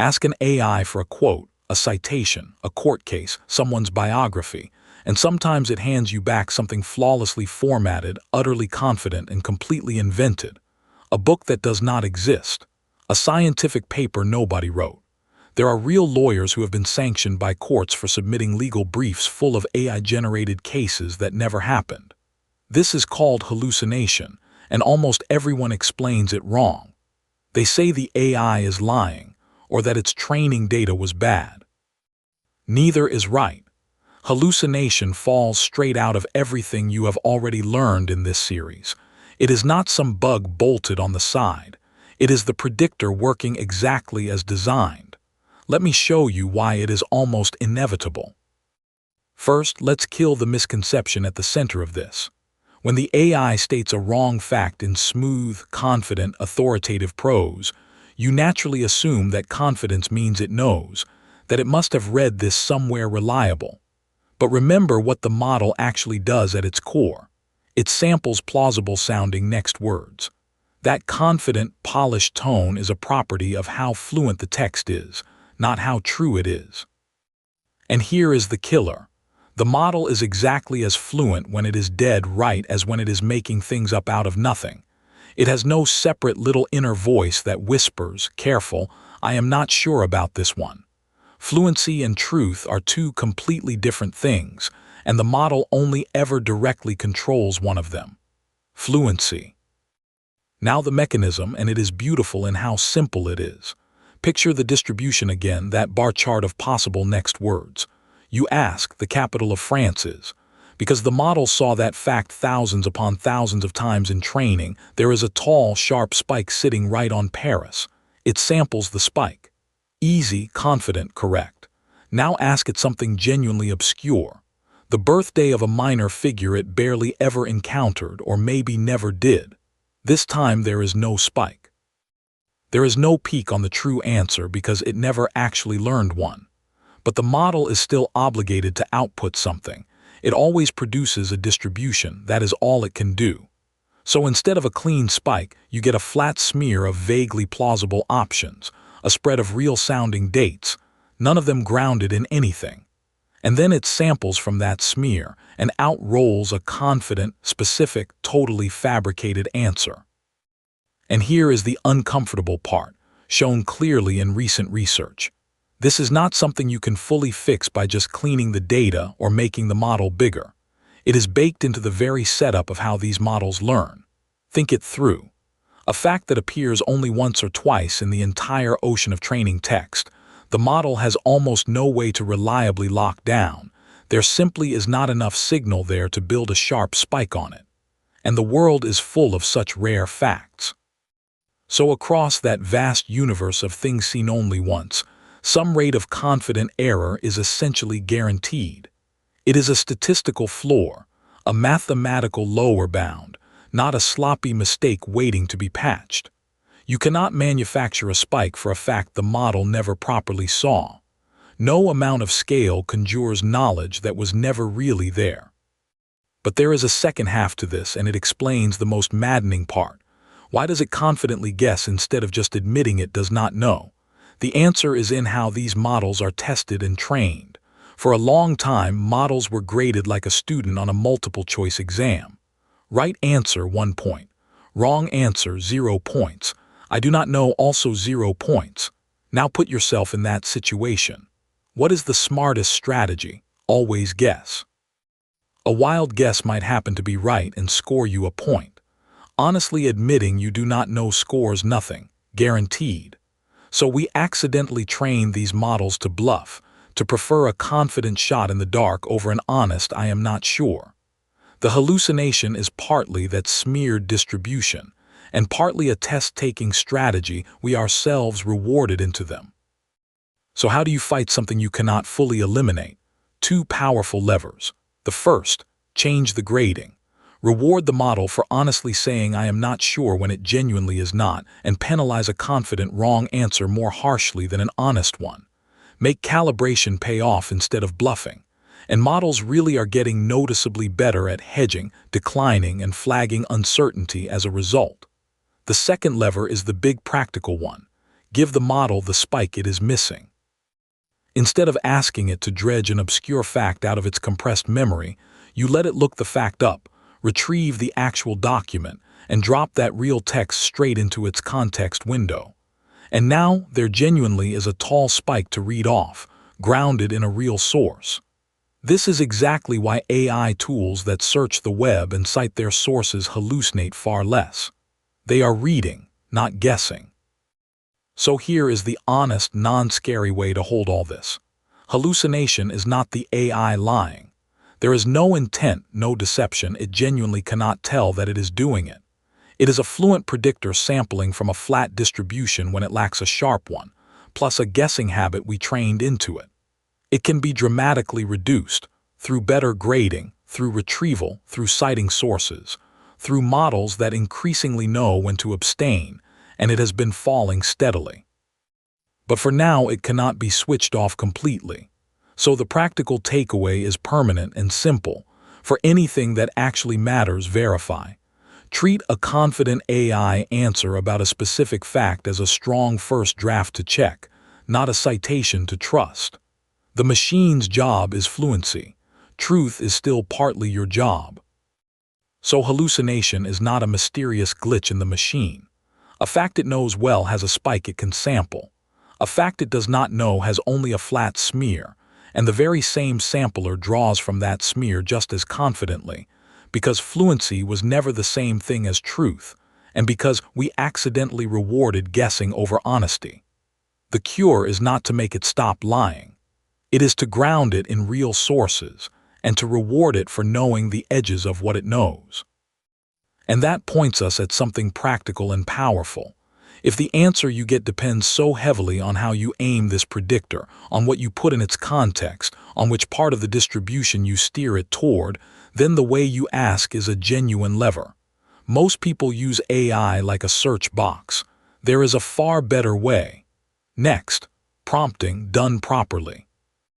Ask an AI for a quote, a citation, a court case, someone's biography, and sometimes it hands you back something flawlessly formatted, utterly confident, and completely invented. A book that does not exist. A scientific paper nobody wrote. There are real lawyers who have been sanctioned by courts for submitting legal briefs full of AI-generated cases that never happened. This is called hallucination, and almost everyone explains it wrong. They say the AI is lying, or that its training data was bad. Neither is right. Hallucination falls straight out of everything you have already learned in this series. It is not some bug bolted on the side. It is the predictor working exactly as designed. Let me show you why it is almost inevitable. First, let's kill the misconception at the center of this. When the AI states a wrong fact in smooth, confident, authoritative prose, you naturally assume that confidence means it knows, that it must have read this somewhere reliable. But remember what the model actually does at its core. It samples plausible-sounding next words. That confident, polished tone is a property of how fluent the text is, not how true it is. And here is the killer. The model is exactly as fluent when it is dead right as when it is making things up out of nothing. It has no separate little inner voice that whispers, "Careful, I am not sure about this one." Fluency and truth are two completely different things, and the model only ever directly controls one of them. Fluency. Now the mechanism, and it is beautiful in how simple it is. Picture the distribution again, that bar chart of possible next words. You ask, the capital of France is. Because the model saw that fact thousands upon thousands of times in training, there is a tall, sharp spike sitting right on Paris. It samples the spike. Easy, confident, correct. Now ask it something genuinely obscure. The birthday of a minor figure it barely ever encountered or maybe never did. This time there is no spike. There is no peak on the true answer because it never actually learned one. But the model is still obligated to output something. It always produces a distribution, that is all it can do. So instead of a clean spike, you get a flat smear of vaguely plausible options, a spread of real-sounding dates, none of them grounded in anything. And then it samples from that smear, and out rolls a confident, specific, totally fabricated answer. And here is the uncomfortable part, shown clearly in recent research. This is not something you can fully fix by just cleaning the data or making the model bigger. It is baked into the very setup of how these models learn. Think it through. A fact that appears only once or twice in the entire ocean of training text, the model has almost no way to reliably lock down. There simply is not enough signal there to build a sharp spike on it. And the world is full of such rare facts. So across that vast universe of things seen only once, some rate of confident error is essentially guaranteed. It is a statistical floor, a mathematical lower bound, not a sloppy mistake waiting to be patched. You cannot manufacture a spike for a fact the model never properly saw. No amount of scale conjures knowledge that was never really there. But there is a second half to this, and it explains the most maddening part. Why does it confidently guess instead of just admitting it does not know? The answer is in how these models are tested and trained. For a long time, models were graded like a student on a multiple-choice exam. Right answer, 1 point. Wrong answer, 0 points. I do not know, also 0 points. Now put yourself in that situation. What is the smartest strategy? Always guess. A wild guess might happen to be right and score you a point. Honestly admitting you do not know scores nothing, guaranteed. So we accidentally train these models to bluff, to prefer a confident shot in the dark over an honest "I am not sure." The hallucination is partly that smeared distribution, and partly a test-taking strategy we ourselves rewarded into them. So how do you fight something you cannot fully eliminate? 2 powerful levers. The first, change the grading. Reward the model for honestly saying "I am not sure" when it genuinely is not, and penalize a confident wrong answer more harshly than an honest one. Make calibration pay off instead of bluffing. And models really are getting noticeably better at hedging, declining, and flagging uncertainty as a result. The second lever is the big practical one. Give the model the spike it is missing. Instead of asking it to dredge an obscure fact out of its compressed memory, you let it look the fact up, retrieve the actual document, and drop that real text straight into its context window. And now there genuinely is a tall spike to read off, grounded in a real source. This is exactly why AI tools that search the web and cite their sources hallucinate far less. They are reading, not guessing. So here is the honest, non-scary way to hold all this. Hallucination is not the AI lying. There is no intent, no deception. It genuinely cannot tell that it is doing it. It is a fluent predictor sampling from a flat distribution when it lacks a sharp one, plus a guessing habit we trained into it. It can be dramatically reduced through better grading, through retrieval, through citing sources, through models that increasingly know when to abstain, and it has been falling steadily. But for now, it cannot be switched off completely. So the practical takeaway is permanent and simple. For anything that actually matters, verify. Treat a confident AI answer about a specific fact as a strong first draft to check, not a citation to trust. The machine's job is fluency. Truth is still partly your job. So hallucination is not a mysterious glitch in the machine. A fact it knows well has a spike it can sample. A fact it does not know has only a flat smear, and the very same sampler draws from that smear just as confidently, because fluency was never the same thing as truth, and because we accidentally rewarded guessing over honesty. The cure is not to make it stop lying. It is to ground it in real sources, and to reward it for knowing the edges of what it knows. And that points us at something practical and powerful. If the answer you get depends so heavily on how you aim this predictor, on what you put in its context, on which part of the distribution you steer it toward, then the way you ask is a genuine lever. Most people use AI like a search box. There is a far better way. Next, prompting done properly.